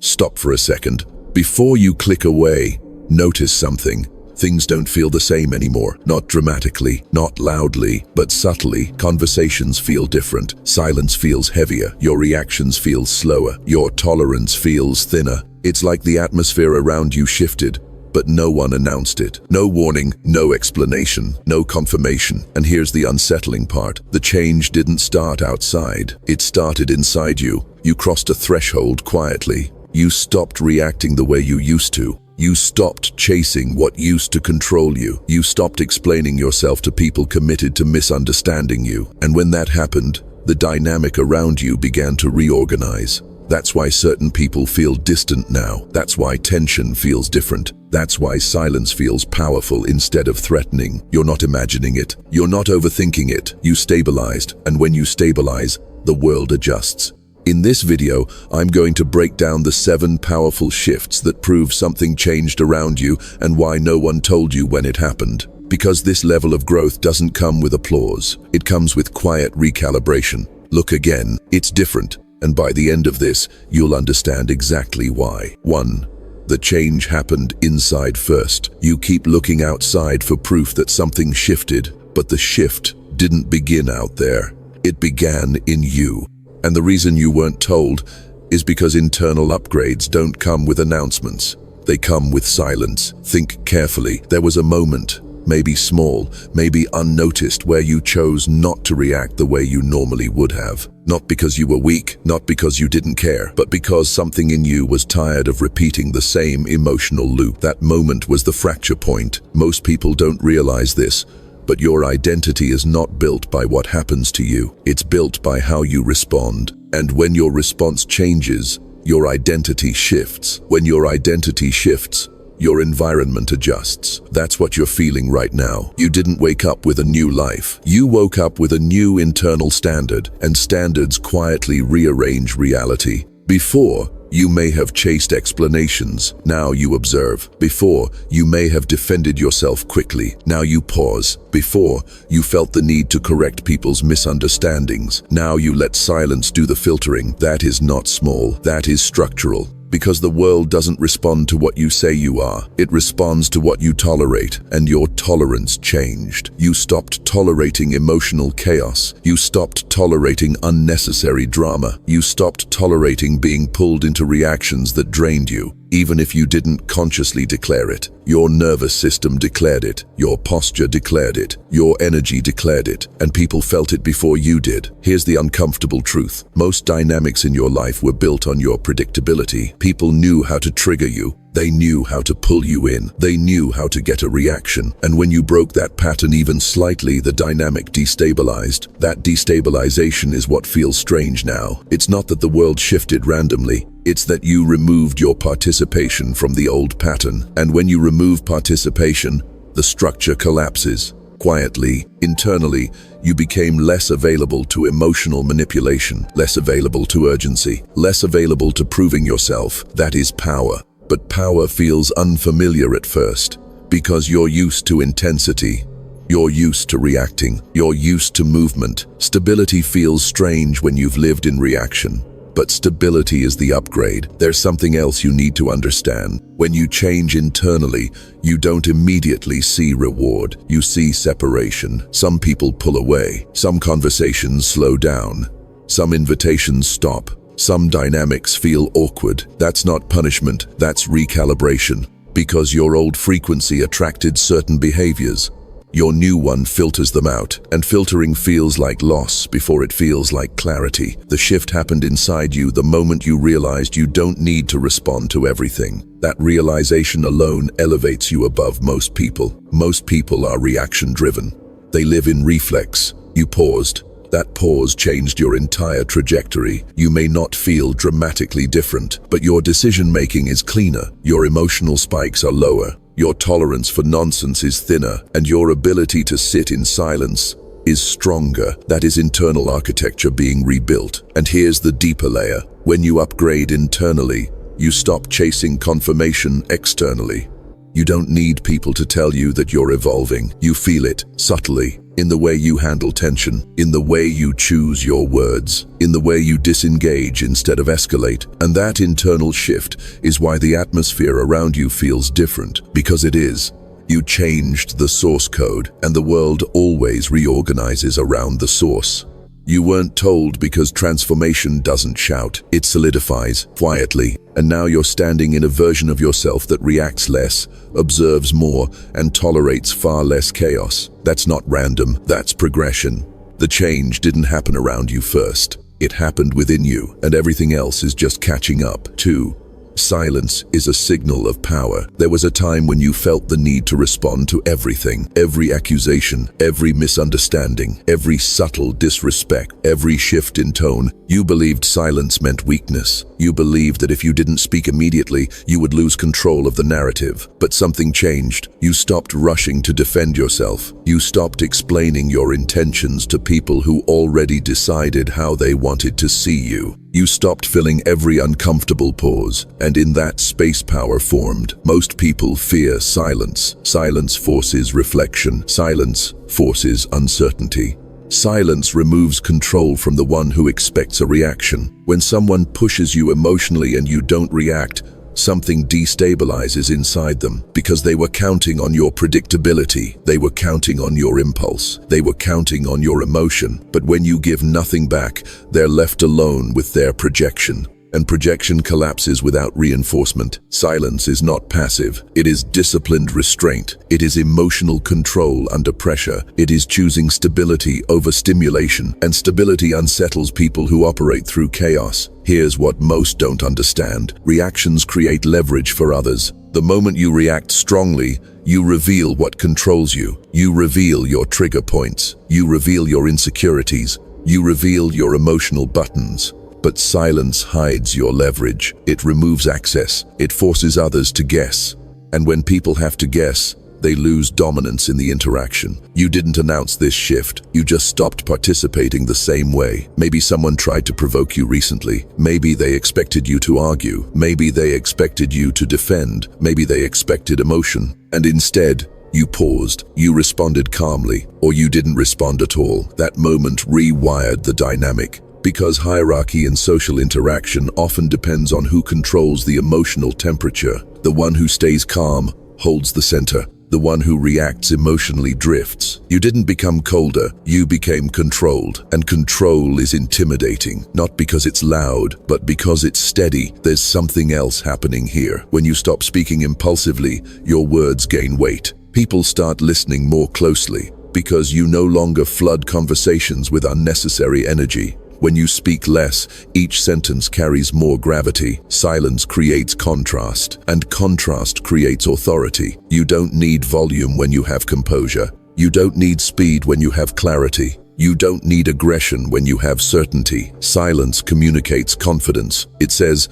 Stop for a second. Before you click away, notice something. Things don't feel the same anymore. Not dramatically, not loudly, but subtly. Conversations feel different. Silence feels heavier. Your reactions feel slower. Your tolerance feels thinner. It's like the atmosphere around you shifted, but no one announced it. No warning, no explanation, no confirmation. And here's the unsettling part. The change didn't start outside. It started inside you. You crossed a threshold quietly. You stopped reacting the way you used to. You stopped chasing what used to control you. You stopped explaining yourself to people committed to misunderstanding you. And when that happened, the dynamic around you began to reorganize. That's why certain people feel distant now. That's why tension feels different. That's why silence feels powerful instead of threatening. You're not imagining it. You're not overthinking it. You stabilized. And when you stabilize, the world adjusts. In this video, I'm going to break down the 7 powerful shifts that prove something changed around you and why no one told you when it happened. Because this level of growth doesn't come with applause. It comes with quiet recalibration. Look again. It's different. And by the end of this, you'll understand exactly why. 1. The change happened inside first. You keep looking outside for proof that something shifted, but the shift didn't begin out there. It began in you. And the reason you weren't told is because internal upgrades don't come with announcements. They come with silence. Think carefully. There was a moment, maybe small, maybe unnoticed, where you chose not to react the way you normally would have. Not because you were weak, not because you didn't care, but because something in you was tired of repeating the same emotional loop. That moment was the fracture point. Most people don't realize this, but your identity is not built by what happens to you. It's built by how you respond. And when your response changes, your identity shifts. When your identity shifts, your environment adjusts. That's what you're feeling right now. You didn't wake up with a new life. You woke up with a new internal standard, and standards quietly rearrange reality. Before, you may have chased explanations. Now you observe. Before, you may have defended yourself quickly. Now you pause. Before, you felt the need to correct people's misunderstandings. Now you let silence do the filtering. That is not small. That is structural. Because the world doesn't respond to what you say you are. It responds to what you tolerate, and your tolerance changed. You stopped tolerating emotional chaos. You stopped tolerating unnecessary drama. You stopped tolerating being pulled into reactions that drained you, even if you didn't consciously declare it. Your nervous system declared it. Your posture declared it. Your energy declared it. And people felt it before you did. Here's the uncomfortable truth. Most dynamics in your life were built on your predictability. People knew how to trigger you. They knew how to pull you in. They knew how to get a reaction. And when you broke that pattern even slightly, the dynamic destabilized. That destabilization is what feels strange now. It's not that the world shifted randomly. It's that you removed your participation from the old pattern. And when you remove participation, the structure collapses. Quietly, internally, you became less available to emotional manipulation, less available to urgency, less available to proving yourself. That is power. But power feels unfamiliar at first, because you're used to intensity. You're used to reacting. You're used to movement. Stability feels strange when you've lived in reaction. But stability is the upgrade. There's something else you need to understand. When you change internally, you don't immediately see reward. You see separation. Some people pull away. Some conversations slow down. Some invitations stop. Some dynamics feel awkward. That's not punishment, that's recalibration. Because your old frequency attracted certain behaviors, your new one filters them out, and filtering feels like loss before it feels like clarity. The shift happened inside you the moment you realized you don't need to respond to everything. That realization alone elevates you above most people. Most people are reaction-driven. They live in reflex. You paused. That pause changed your entire trajectory. You may not feel dramatically different, but your decision-making is cleaner. Your emotional spikes are lower. Your tolerance for nonsense is thinner, and your ability to sit in silence is stronger. That is internal architecture being rebuilt. And here's the deeper layer. When you upgrade internally, you stop chasing confirmation externally. You don't need people to tell you that you're evolving. You feel it subtly. in the way you handle tension, in the way you choose your words, in the way you disengage instead of escalate. And that internal shift is why the atmosphere around you feels different, because it is. You changed the source code, and the world always reorganizes around the source. You weren't told because transformation doesn't shout, it solidifies quietly, and now you're standing in a version of yourself that reacts less, observes more, and tolerates far less chaos. That's not random, that's progression. The change didn't happen around you first. It happened within you, and everything else is just catching up, too. Silence is a signal of power. There was a time when you felt the need to respond to everything, every accusation, every misunderstanding, every subtle disrespect, every shift in tone. You believed silence meant weakness. You believed that if you didn't speak immediately, you would lose control of the narrative. But something changed. You stopped rushing to defend yourself. You stopped explaining your intentions to people who already decided how they wanted to see you. You stopped filling every uncomfortable pause, and in that space power formed. Most people fear silence. Silence forces reflection. Silence forces uncertainty. Silence removes control from the one who expects a reaction. When someone pushes you emotionally and you don't react, something destabilizes inside them, because they were counting on your predictability. They were counting on your impulse. They were counting on your emotion. But when you give nothing back, they're left alone with their projection. And projection collapses without reinforcement. Silence is not passive. It is disciplined restraint. It is emotional control under pressure. It is choosing stability over stimulation. And stability unsettles people who operate through chaos. Here's what most don't understand. Reactions create leverage for others. The moment you react strongly, you reveal what controls you. You reveal your trigger points. You reveal your insecurities. You reveal your emotional buttons. But silence hides your leverage. It removes access. It forces others to guess. And when people have to guess, they lose dominance in the interaction. You didn't announce this shift. You just stopped participating the same way. Maybe someone tried to provoke you recently. Maybe they expected you to argue. Maybe they expected you to defend. Maybe they expected emotion. And instead, you paused. You responded calmly, or you didn't respond at all. That moment rewired the dynamic. Because hierarchy in social interaction often depends on who controls the emotional temperature. The one who stays calm holds the center. The one who reacts emotionally drifts. You didn't become colder, you became controlled. And control is intimidating, not because it's loud, but because it's steady. There's something else happening here. When you stop speaking impulsively, your words gain weight. People start listening more closely, because you no longer flood conversations with unnecessary energy. When you speak less, each sentence carries more gravity. Silence creates contrast, and contrast creates authority. You don't need volume when you have composure. You don't need speed when you have clarity. You don't need aggression when you have certainty. Silence communicates confidence. It says,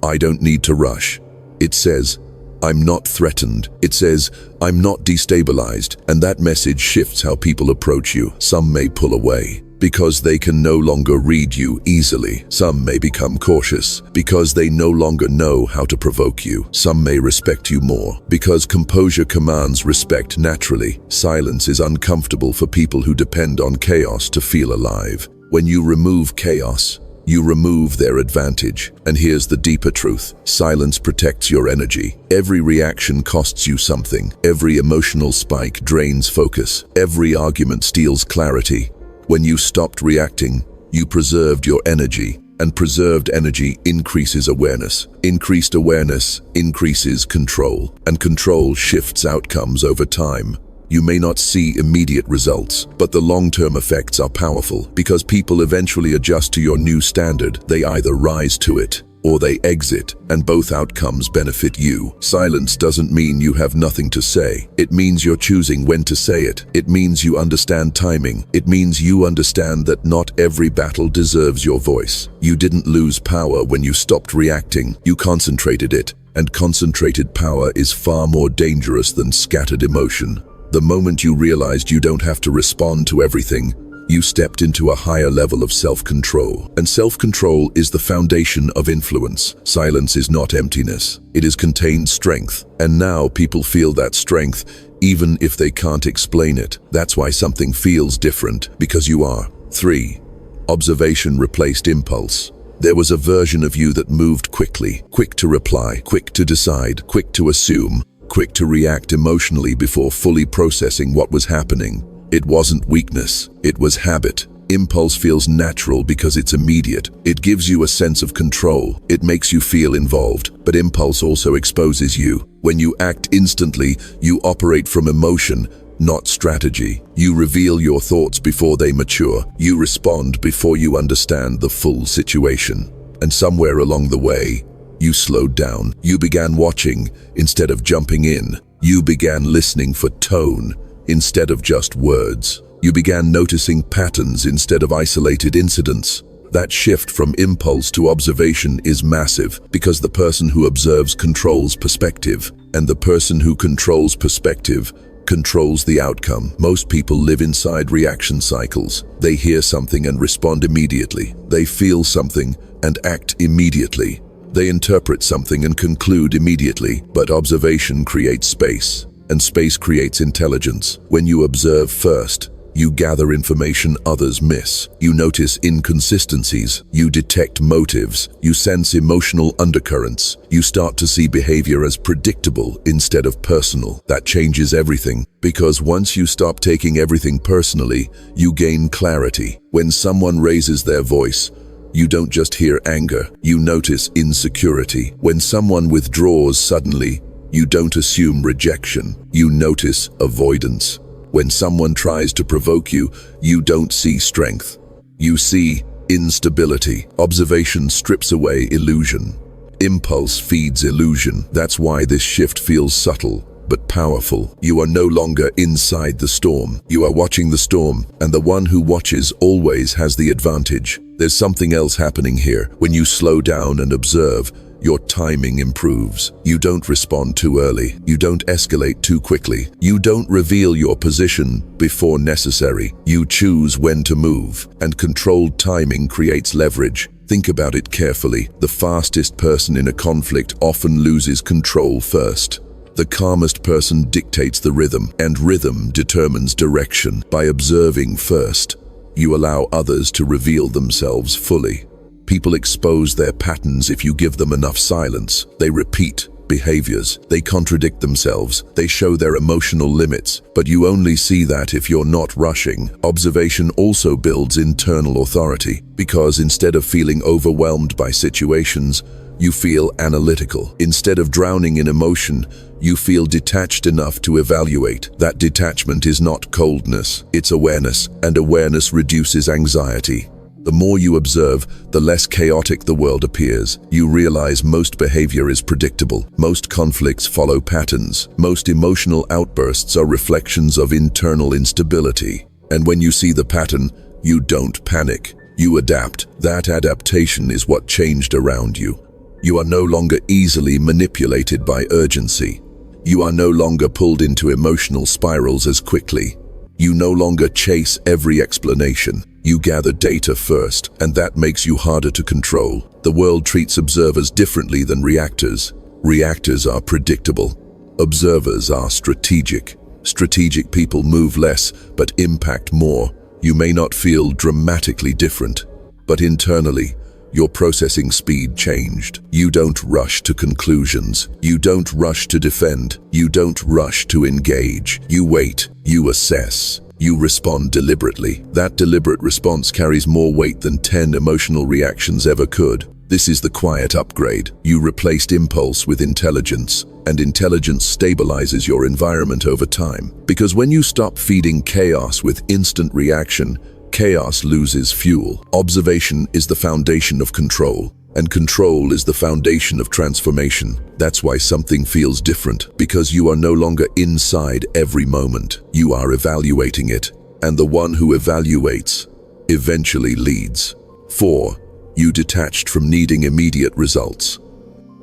I don't need to rush. It says, I'm not threatened. It says, I'm not destabilized. And that message shifts how people approach you. Some may pull away because they can no longer read you easily. Some may become cautious because they no longer know how to provoke you. Some may respect you more because composure commands respect naturally. Silence is uncomfortable for people who depend on chaos to feel alive. When you remove chaos, you remove their advantage. And here's the deeper truth. Silence protects your energy. Every reaction costs you something. Every emotional spike drains focus. Every argument steals clarity. When you stopped reacting, you preserved your energy, and preserved energy increases awareness. Increased awareness increases control, and control shifts outcomes over time. You may not see immediate results, but the long-term effects are powerful because people eventually adjust to your new standard. They either rise to it or they exit, and both outcomes benefit you. Silence doesn't mean you have nothing to say. It means you're choosing when to say it. It means you understand timing. It means you understand that not every battle deserves your voice. You didn't lose power when you stopped reacting. You concentrated it, and concentrated power is far more dangerous than scattered emotion. The moment you realized you don't have to respond to everything, You stepped into a higher level of self-control. And self-control is the foundation of influence. Silence is not emptiness. It is contained strength. And now people feel that strength, even if they can't explain it. That's why something feels different, because you are. 3. Observation replaced impulse. There was a version of you that moved quickly, quick to reply, quick to decide, quick to assume, quick to react emotionally before fully processing what was happening. It wasn't weakness, it was habit. Impulse feels natural because it's immediate. It gives you a sense of control. It makes you feel involved. But impulse also exposes you. When you act instantly, you operate from emotion, not strategy. You reveal your thoughts before they mature. You respond before you understand the full situation. And somewhere along the way, you slowed down. You began watching instead of jumping in. You began listening for tone instead of just words. You began noticing patterns instead of isolated incidents. That shift from impulse to observation is massive because the person who observes controls perspective, and the person who controls perspective controls the outcome. Most people live inside reaction cycles. They hear something and respond immediately. They feel something and act immediately. They interpret something and conclude immediately. But observation creates space, and space creates intelligence. When you observe first, you gather information others miss. You notice inconsistencies. You detect motives. You sense emotional undercurrents. You start to see behavior as predictable instead of personal. That changes everything, because once you stop taking everything personally, you gain clarity. When someone raises their voice, you don't just hear anger, you notice insecurity. When someone withdraws suddenly, you don't assume rejection, you notice avoidance. When someone tries to provoke you, you don't see strength. You see instability. Observation strips away illusion. Impulse feeds illusion. That's why this shift feels subtle, but powerful. You are no longer inside the storm. You are watching the storm, and the one who watches always has the advantage. There's something else happening here. When you slow down and observe, your timing improves. You don't respond too early. You don't escalate too quickly. You don't reveal your position before necessary. You choose when to move, and controlled timing creates leverage. Think about it carefully. The fastest person in a conflict often loses control first. The calmest person dictates the rhythm, and rhythm determines direction. By observing first, you allow others to reveal themselves fully. People expose their patterns if you give them enough silence. They repeat behaviors. They contradict themselves. They show their emotional limits. But you only see that if you're not rushing. Observation also builds internal authority, because instead of feeling overwhelmed by situations, you feel analytical. Instead of drowning in emotion, you feel detached enough to evaluate. That detachment is not coldness, it's awareness, and awareness reduces anxiety. The more you observe, the less chaotic the world appears. You realize most behavior is predictable. Most conflicts follow patterns. Most emotional outbursts are reflections of internal instability. And when you see the pattern, you don't panic. You adapt. That adaptation is what changed around you. You are no longer easily manipulated by urgency. You are no longer pulled into emotional spirals as quickly. You no longer chase every explanation. You gather data first, and that makes you harder to control. The world treats observers differently than reactors. Reactors are predictable. Observers are strategic. Strategic people move less, but impact more. You may not feel dramatically different, but internally, your processing speed changed. You don't rush to conclusions. You don't rush to defend. You don't rush to engage. You wait. You assess. You respond deliberately. That deliberate response carries more weight than 10 emotional reactions ever could. This is the quiet upgrade. You replaced impulse with intelligence, and intelligence stabilizes your environment over time. Because when you stop feeding chaos with instant reaction, chaos loses fuel. Observation is the foundation of control, and control is the foundation of transformation. That's why something feels different, because you are no longer inside every moment. You are evaluating it, and the one who evaluates eventually leads. 4. You detached from needing immediate results.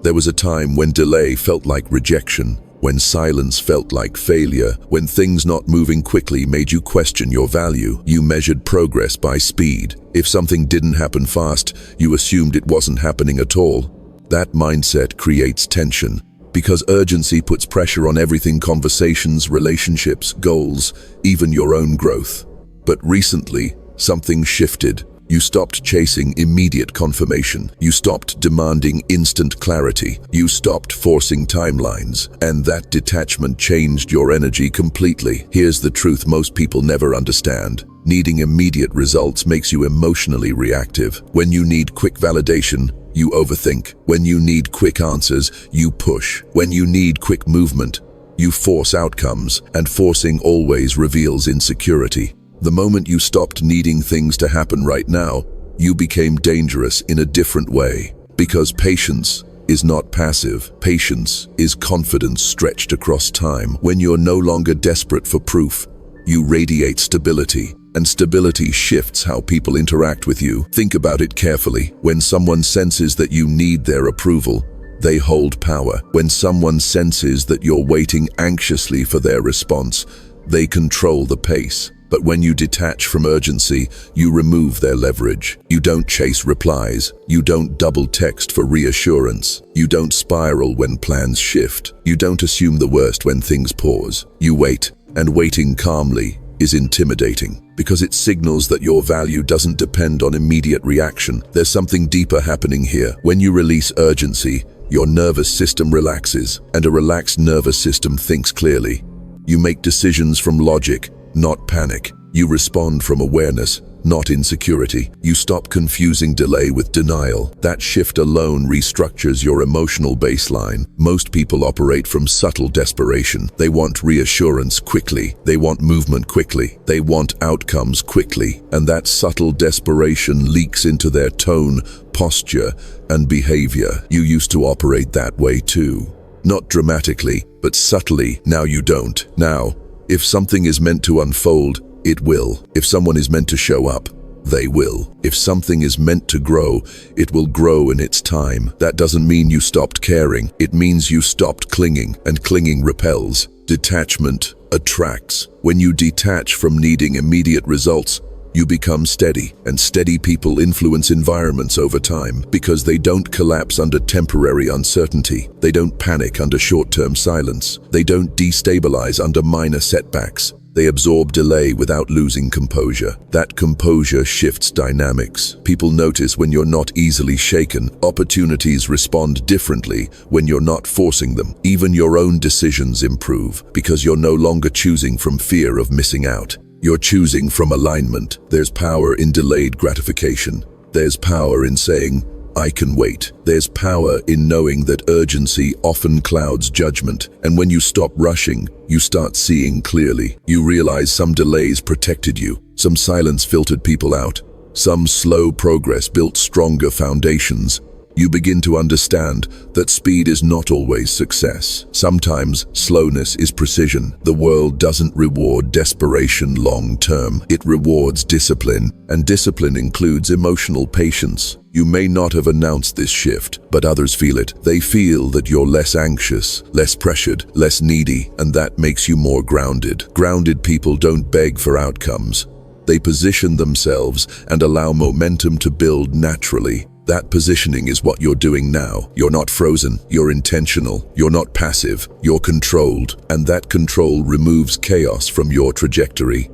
There was a time when delay felt like rejection. When silence felt like failure, when things not moving quickly made you question your value, you measured progress by speed. If something didn't happen fast, you assumed it wasn't happening at all. That mindset creates tension, because urgency puts pressure on everything: conversations, relationships, goals, even your own growth. But recently, something shifted. You stopped chasing immediate confirmation. You stopped demanding instant clarity. You stopped forcing timelines. And that detachment changed your energy completely. Here's the truth most people never understand. Needing immediate results makes you emotionally reactive. When you need quick validation, you overthink. When you need quick answers, you push. When you need quick movement, you force outcomes. And forcing always reveals insecurity. The moment you stopped needing things to happen right now, you became dangerous in a different way. Because patience is not passive. Patience is confidence stretched across time. When you're no longer desperate for proof, you radiate stability. And stability shifts how people interact with you. Think about it carefully. When someone senses that you need their approval, they hold power. When someone senses that you're waiting anxiously for their response, they control the pace. But when you detach from urgency, you remove their leverage. You don't chase replies. You don't double text for reassurance. You don't spiral when plans shift. You don't assume the worst when things pause. You wait, and waiting calmly is intimidating, because it signals that your value doesn't depend on immediate reaction. There's something deeper happening here. When you release urgency, your nervous system relaxes, and a relaxed nervous system thinks clearly. You make decisions from logic, not panic. You respond from awareness, not insecurity. You stop confusing delay with denial. That shift alone restructures your emotional baseline. Most people operate from subtle desperation. They want reassurance quickly. They want movement quickly. They want outcomes quickly. And that subtle desperation leaks into their tone, posture, and behavior. You used to operate that way too. Not dramatically, but subtly. Now you don't. Now, if something is meant to unfold, it will. If someone is meant to show up, they will. If something is meant to grow, it will grow in its time. That doesn't mean you stopped caring. It means you stopped clinging, and clinging repels. Detachment attracts. When you detach from needing immediate results, you become steady, and steady people influence environments over time because they don't collapse under temporary uncertainty. They don't panic under short-term silence. They don't destabilize under minor setbacks. They absorb delay without losing composure. That composure shifts dynamics. People notice when you're not easily shaken. Opportunities respond differently when you're not forcing them. Even your own decisions improve because you're no longer choosing from fear of missing out. You're choosing from alignment. There's power in delayed gratification. There's power in saying, I can wait. There's power in knowing that urgency often clouds judgment. And when you stop rushing, you start seeing clearly. You realize some delays protected you. Some silence filtered people out. Some slow progress built stronger foundations. You begin to understand that speed is not always success. Sometimes slowness is precision. The world doesn't reward desperation long term. It rewards discipline, and discipline includes emotional patience. You may not have announced this shift, but others feel it. They feel that you're less anxious, less pressured, less needy, and that makes you more grounded. Grounded people don't beg for outcomes. They position themselves and allow momentum to build naturally. That positioning is what you're doing now. You're not frozen, you're intentional. You're not passive, you're controlled. And that control removes chaos from your trajectory.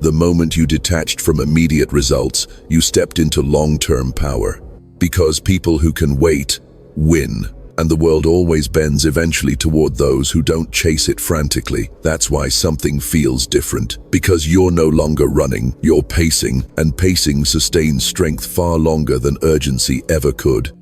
The moment you detached from immediate results, you stepped into long-term power. Because people who can wait, win. And the world always bends eventually toward those who don't chase it frantically. That's why something feels different. Because you're no longer running, you're pacing, and pacing sustains strength far longer than urgency ever could.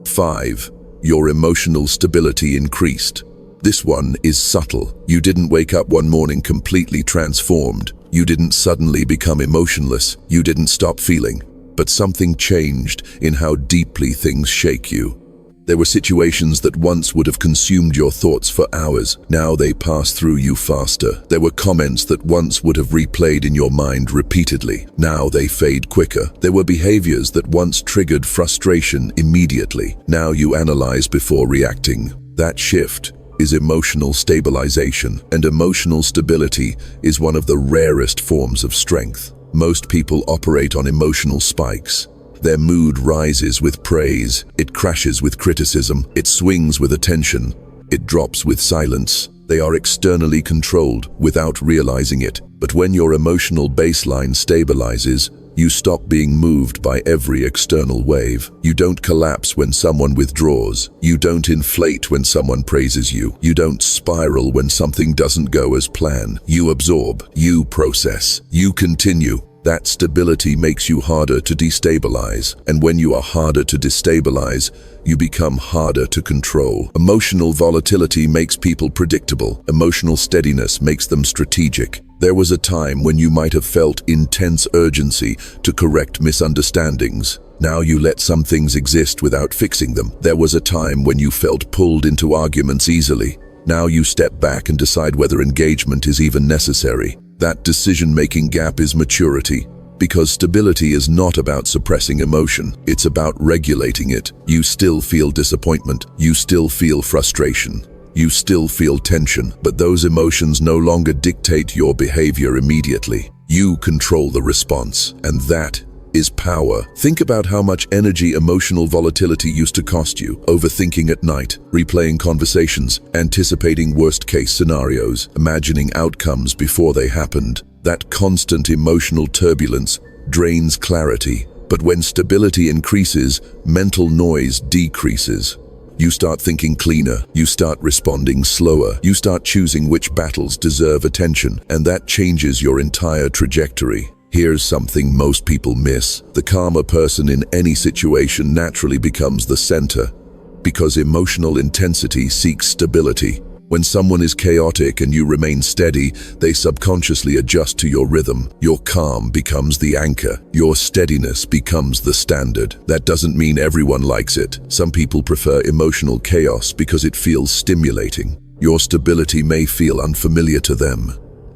5. Your emotional stability increased. This one is subtle. You didn't wake up one morning completely transformed. You didn't suddenly become emotionless. You didn't stop feeling. But something changed in how deeply things shake you. There were situations that once would have consumed your thoughts for hours. Now they pass through you faster. There were comments that once would have replayed in your mind repeatedly. Now they fade quicker. There were behaviors that once triggered frustration immediately. Now you analyze before reacting. That shift is emotional stabilization, and emotional stability is one of the rarest forms of strength. Most people operate on emotional spikes. Their mood rises with praise, it crashes with criticism, it swings with attention, it drops with silence. They are externally controlled without realizing it. But when your emotional baseline stabilizes, you stop being moved by every external wave. You don't collapse when someone withdraws. You don't inflate when someone praises you. You don't spiral when something doesn't go as planned. You absorb, you process, you continue. That stability makes you harder to destabilize, and when you are harder to destabilize, you become harder to control. Emotional volatility makes people predictable. Emotional steadiness makes them strategic. There was a time when you might have felt intense urgency to correct misunderstandings. Now you let some things exist without fixing them. There was a time when you felt pulled into arguments easily. Now you step back and decide whether engagement is even necessary. That decision-making gap is maturity, because stability is not about suppressing emotion, it's about regulating it. You still feel disappointment, you still feel frustration, you still feel tension, but those emotions no longer dictate your behavior immediately. You control the response, and that is power. Think about how much energy emotional volatility used to cost you. Overthinking at night, replaying conversations, anticipating worst-case scenarios, imagining outcomes before they happened. That constant emotional turbulence drains clarity. But when stability increases, mental noise decreases. You start thinking cleaner, you start responding slower, you start choosing which battles deserve attention, and that changes your entire trajectory. Here's something most people miss. The calmer person in any situation naturally becomes the center, because emotional intensity seeks stability. When someone is chaotic and you remain steady, they subconsciously adjust to your rhythm. Your calm becomes the anchor. Your steadiness becomes the standard. That doesn't mean everyone likes it. Some people prefer emotional chaos because it feels stimulating. Your stability may feel unfamiliar to them.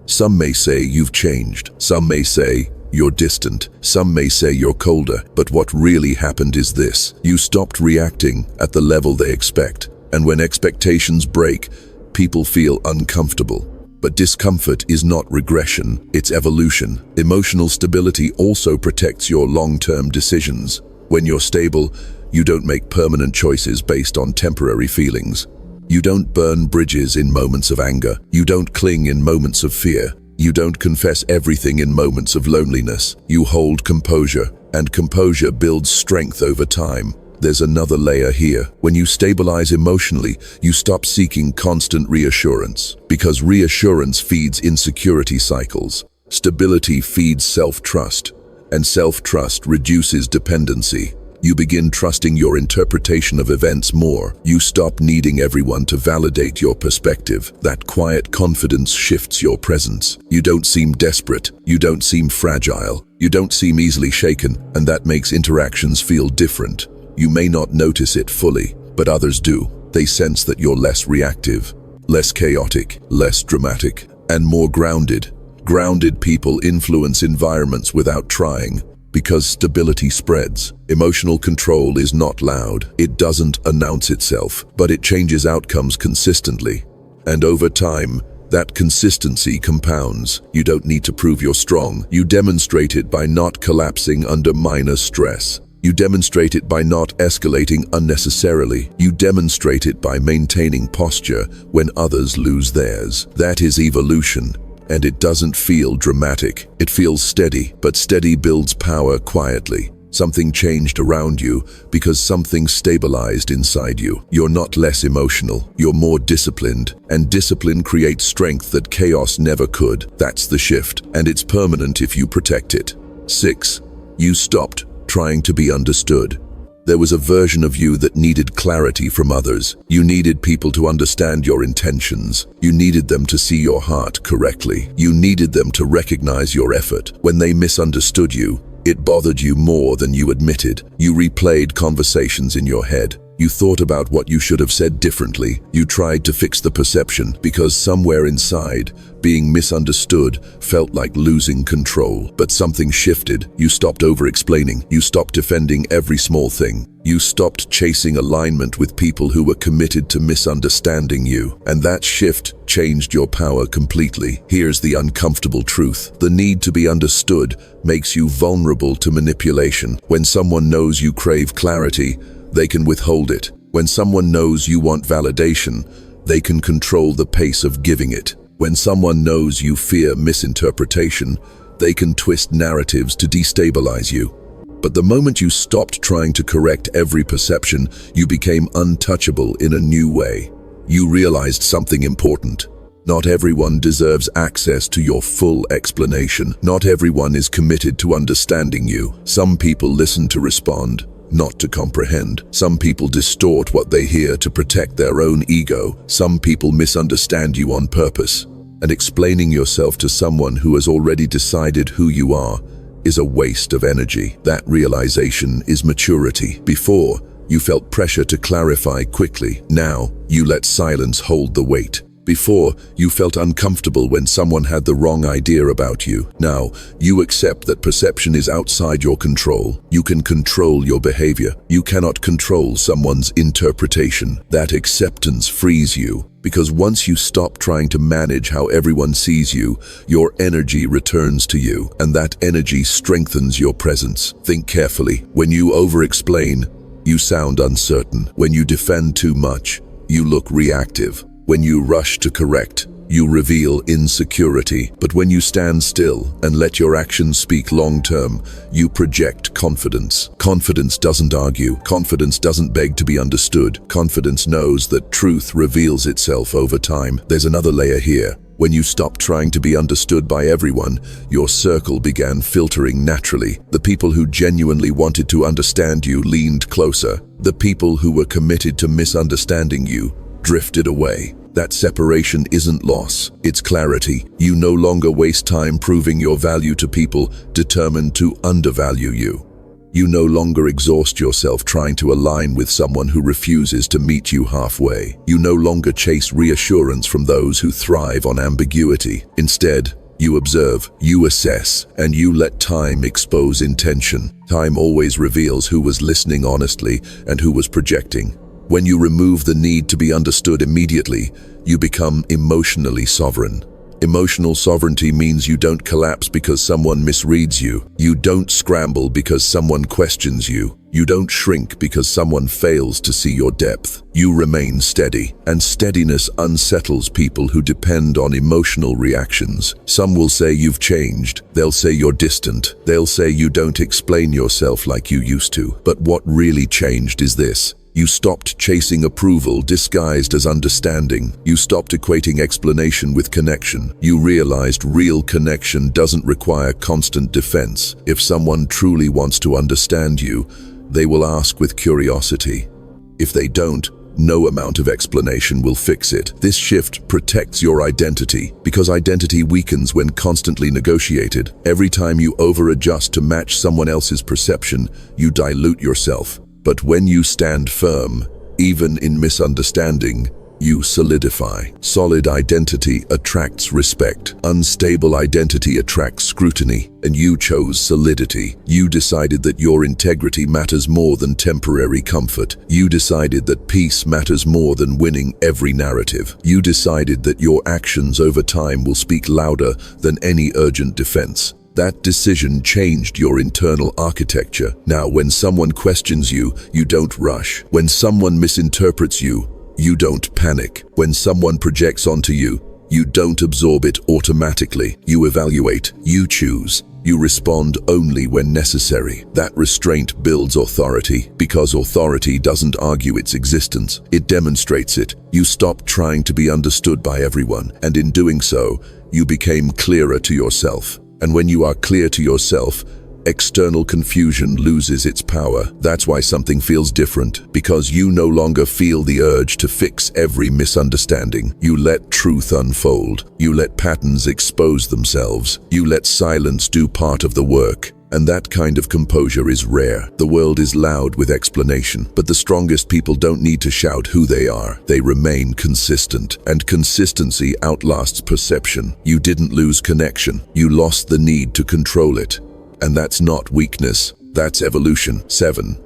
Some may say you've changed. Some may say you're distant. Some may say you're colder. But what really happened is this. You stopped reacting at the level they expect. And when expectations break, people feel uncomfortable. But discomfort is not regression, it's evolution. Emotional stability also protects your long-term decisions. When you're stable, you don't make permanent choices based on temporary feelings. You don't burn bridges in moments of anger. You don't cling in moments of fear. You don't confess everything in moments of loneliness. You hold composure, and composure builds strength over time. There's another layer here. When you stabilize emotionally, you stop seeking constant reassurance, because reassurance feeds insecurity cycles. Stability feeds self-trust, and self-trust reduces dependency. You begin trusting your interpretation of events more. You stop needing everyone to validate your perspective. That quiet confidence shifts your presence. You don't seem desperate. You don't seem fragile. You don't seem easily shaken, and that makes interactions feel different. You may not notice it fully, but others do. They sense that you're less reactive, less chaotic, less dramatic, and more grounded. Grounded people influence environments without trying, because stability spreads. Emotional control is not loud. It doesn't announce itself, but it changes outcomes consistently. And over time, that consistency compounds. You don't need to prove you're strong. You demonstrate it by not collapsing under minor stress. You demonstrate it by not escalating unnecessarily. You demonstrate it by maintaining posture when others lose theirs. That is evolution. And it doesn't feel dramatic. It feels steady, but steady builds power quietly. Something changed around you because something stabilized inside you. You're not less emotional, you're more disciplined, and discipline creates strength that chaos never could. That's the shift, and it's permanent if you protect it. 6. You stopped trying to be understood. There was a version of you that needed clarity from others. You needed people to understand your intentions. You needed them to see your heart correctly. You needed them to recognize your effort. When they misunderstood you, it bothered you more than you admitted. You replayed conversations in your head. You thought about what you should have said differently. You tried to fix the perception because somewhere inside, being misunderstood felt like losing control. But something shifted. You stopped over-explaining. You stopped defending every small thing. You stopped chasing alignment with people who were committed to misunderstanding you. And that shift changed your power completely. Here's the uncomfortable truth. The need to be understood makes you vulnerable to manipulation. When someone knows you crave clarity, they can withhold it. When someone knows you want validation, they can control the pace of giving it. When someone knows you fear misinterpretation, they can twist narratives to destabilize you. But the moment you stopped trying to correct every perception, you became untouchable in a new way. You realized something important. Not everyone deserves access to your full explanation. Not everyone is committed to understanding you. Some people listen to respond, not to comprehend. Some people distort what they hear to protect their own ego. Some people misunderstand you on purpose. And explaining yourself to someone who has already decided who you are is a waste of energy. That realization is maturity. Before, you felt pressure to clarify quickly. Now, you let silence hold the weight. Before, you felt uncomfortable when someone had the wrong idea about you. Now, you accept that perception is outside your control. You can control your behavior. You cannot control someone's interpretation. That acceptance frees you, because once you stop trying to manage how everyone sees you, your energy returns to you, and that energy strengthens your presence. Think carefully. When you over-explain, you sound uncertain. When you defend too much, you look reactive. When you rush to correct, you reveal insecurity. But when you stand still and let your actions speak long-term, you project confidence. Confidence doesn't argue. Confidence doesn't beg to be understood. Confidence knows that truth reveals itself over time. There's another layer here. When you stopped trying to be understood by everyone, your circle began filtering naturally. The people who genuinely wanted to understand you leaned closer. The people who were committed to misunderstanding you drifted away. That separation isn't loss, it's clarity. You no longer waste time proving your value to people determined to undervalue you. You no longer exhaust yourself trying to align with someone who refuses to meet you halfway. You no longer chase reassurance from those who thrive on ambiguity. Instead, you observe, you assess, and you let time expose intention. Time always reveals who was listening honestly and who was projecting. When you remove the need to be understood immediately, you become emotionally sovereign. Emotional sovereignty means you don't collapse because someone misreads you. You don't scramble because someone questions you. You don't shrink because someone fails to see your depth. You remain steady, and steadiness unsettles people who depend on emotional reactions. Some will say you've changed. They'll say you're distant. They'll say you don't explain yourself like you used to. But what really changed is this. You stopped chasing approval disguised as understanding. You stopped equating explanation with connection. You realized real connection doesn't require constant defense. If someone truly wants to understand you, they will ask with curiosity. If they don't, no amount of explanation will fix it. This shift protects your identity, because identity weakens when constantly negotiated. Every time you over-adjust to match someone else's perception, you dilute yourself. But when you stand firm, even in misunderstanding, you solidify. Solid identity attracts respect. Unstable identity attracts scrutiny. And you chose solidity. You decided that your integrity matters more than temporary comfort. You decided that peace matters more than winning every narrative. You decided that your actions over time will speak louder than any urgent defense. That decision changed your internal architecture. Now, when someone questions you, you don't rush. When someone misinterprets you, you don't panic. When someone projects onto you, you don't absorb it automatically. You evaluate, you choose. You respond only when necessary. That restraint builds authority, because authority doesn't argue its existence, it demonstrates it. You stopped trying to be understood by everyone, and in doing so, you became clearer to yourself. And when you are clear to yourself, external confusion loses its power. That's why something feels different, because you no longer feel the urge to fix every misunderstanding. You let truth unfold. You let patterns expose themselves. You let silence do part of the work. And that kind of composure is rare. The world is loud with explanation, but the strongest people don't need to shout who they are. They remain consistent, and consistency outlasts perception. You didn't lose connection. You lost the need to control it. And that's not weakness, that's evolution. 7.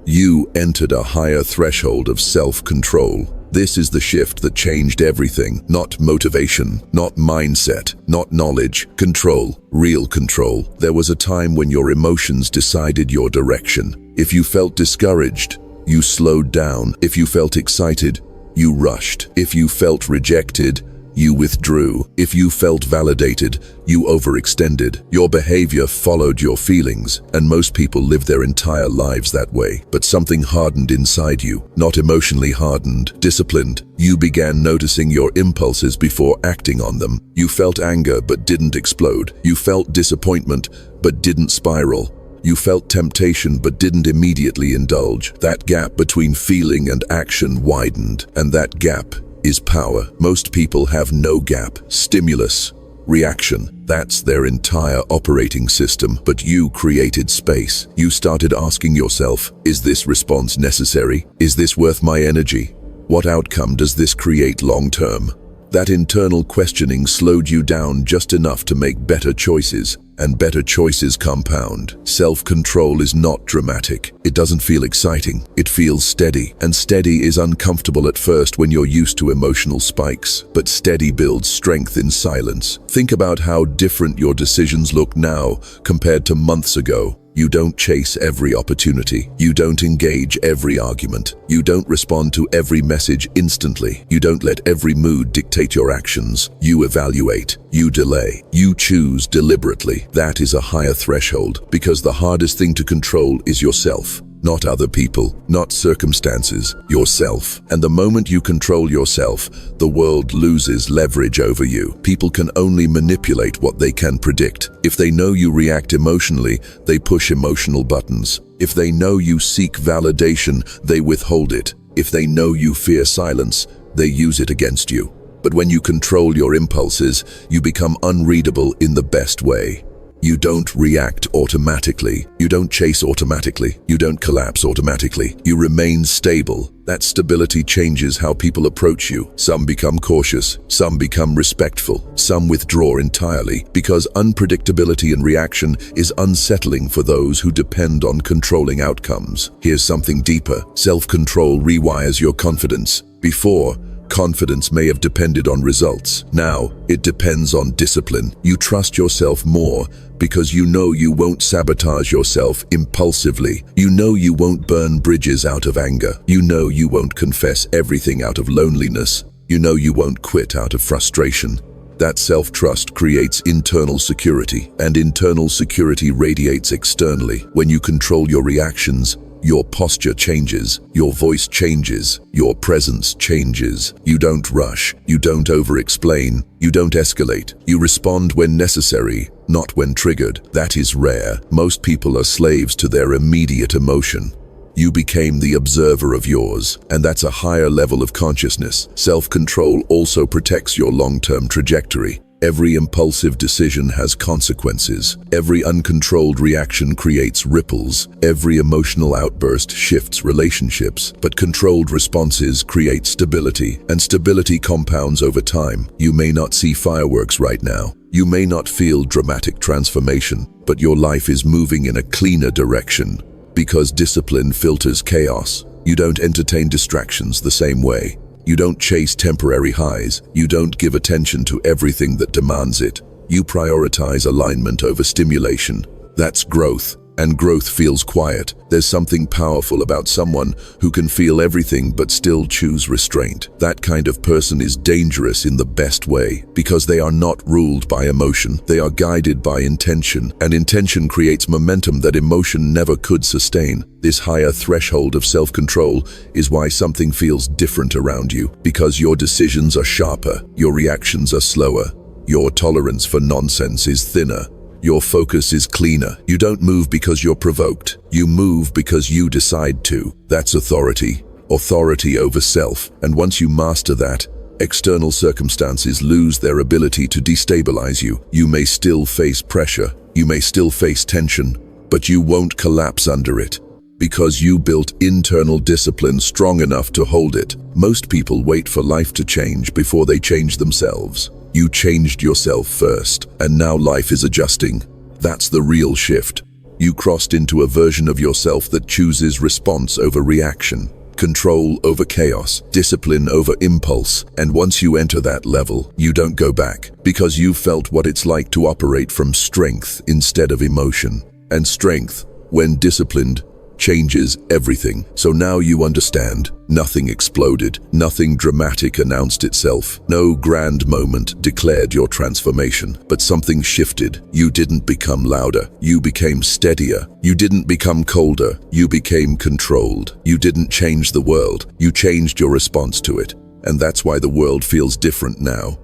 You entered a higher threshold of self-control. This is the shift that changed everything. Not motivation, not mindset, not knowledge. Control, real control. There was a time when your emotions decided your direction. If you felt discouraged, you slowed down. If you felt excited, you rushed. If you felt rejected, you withdrew. If you felt validated, you overextended. Your behavior followed your feelings, and most people live their entire lives that way. But something hardened inside you, not emotionally hardened, disciplined. You began noticing your impulses before acting on them. You felt anger but didn't explode. You felt disappointment but didn't spiral. You felt temptation but didn't immediately indulge. That gap between feeling and action widened, and that gap is power. Most people have no gap. Stimulus, reaction, that's their entire operating system. But you created space. You started asking yourself, is this response necessary? Is this worth my energy? What outcome does this create long term? That internal questioning slowed you down just enough to make better choices, and better choices compound. Self-control is not dramatic. It doesn't feel exciting. It feels steady, and steady is uncomfortable at first when you're used to emotional spikes, but steady builds strength in silence. Think about how different your decisions look now compared to months ago. You don't chase every opportunity. You don't engage every argument. You don't respond to every message instantly. You don't let every mood dictate your actions. You evaluate. You delay. You choose deliberately. That is a higher threshold, because the hardest thing to control is yourself. Not other people, not circumstances, yourself. And the moment you control yourself, the world loses leverage over you. People can only manipulate what they can predict. If they know you react emotionally, they push emotional buttons. If they know you seek validation, they withhold it. If they know you fear silence, they use it against you. But when you control your impulses, you become unreadable in the best way. You don't react automatically. You don't chase automatically. You don't collapse automatically. You remain stable. That stability changes how people approach you. Some become cautious. Some become respectful. Some withdraw entirely, because unpredictability in reaction is unsettling for those who depend on controlling outcomes. Here's something deeper. Self-control rewires your confidence. Before, confidence may have depended on results. Now, it depends on discipline. You trust yourself more because you know you won't sabotage yourself impulsively. You know you won't burn bridges out of anger. You know you won't confess everything out of loneliness. You know you won't quit out of frustration. That self-trust creates internal security, and internal security radiates externally. When you control your reactions, your posture changes, your voice changes, your presence changes. You don't rush, you don't over-explain, you don't escalate. You respond when necessary, not when triggered. That is rare. Most people are slaves to their immediate emotion. You became the observer of yours, and that's a higher level of consciousness. Self-control also protects your long-term trajectory. Every impulsive decision has consequences. Every uncontrolled reaction creates ripples. Every emotional outburst shifts relationships. But controlled responses create stability, and stability compounds over time. You may not see fireworks right now. You may not feel dramatic transformation, but your life is moving in a cleaner direction. Because discipline filters chaos. You don't entertain distractions the same way. You don't chase temporary highs. You don't give attention to everything that demands it. You prioritize alignment over stimulation. That's growth, and growth feels quiet. There's something powerful about someone who can feel everything but still choose restraint. That kind of person is dangerous in the best way, because they are not ruled by emotion. They are guided by intention, and intention creates momentum that emotion never could sustain. This higher threshold of self-control is why something feels different around you, because your decisions are sharper, your reactions are slower, your tolerance for nonsense is thinner. Your focus is cleaner. You don't move because you're provoked. You move because you decide to. That's authority. Authority over self. And once you master that, external circumstances lose their ability to destabilize you. You may still face pressure. You may still face tension. but you won't collapse under it, because you built internal discipline strong enough to hold it. Most people wait for life to change before they change themselves. You changed yourself first, and now life is adjusting. That's the real shift. You crossed into a version of yourself that chooses response over reaction, control over chaos, discipline over impulse. And once you enter that level, you don't go back, because you've felt what it's like to operate from strength instead of emotion. And strength, when disciplined, changes everything. So now you understand. Nothing exploded, nothing dramatic announced itself, no grand moment declared your transformation, but something shifted. You didn't become louder, you became steadier. You didn't become colder, you became controlled. You didn't change the world, you changed your response to it. And that's why the world feels different now.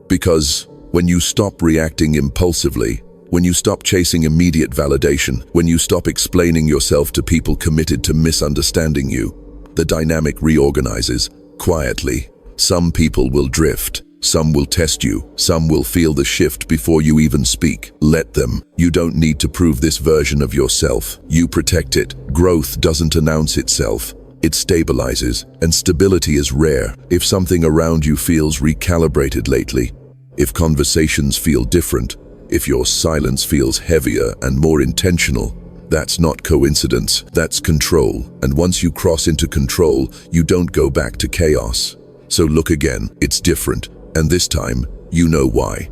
Because when you stop reacting impulsively, when you stop chasing immediate validation, when you stop explaining yourself to people committed to misunderstanding you, the dynamic reorganizes, quietly. Some people will drift, some will test you, some will feel the shift before you even speak. Let them. You don't need to prove this version of yourself. You protect it. Growth doesn't announce itself. It stabilizes, and stability is rare. If something around you feels recalibrated lately, if conversations feel different, if your silence feels heavier and more intentional, that's not coincidence, that's control. And once you cross into control, you don't go back to chaos. So look again, it's different, and this time, you know why.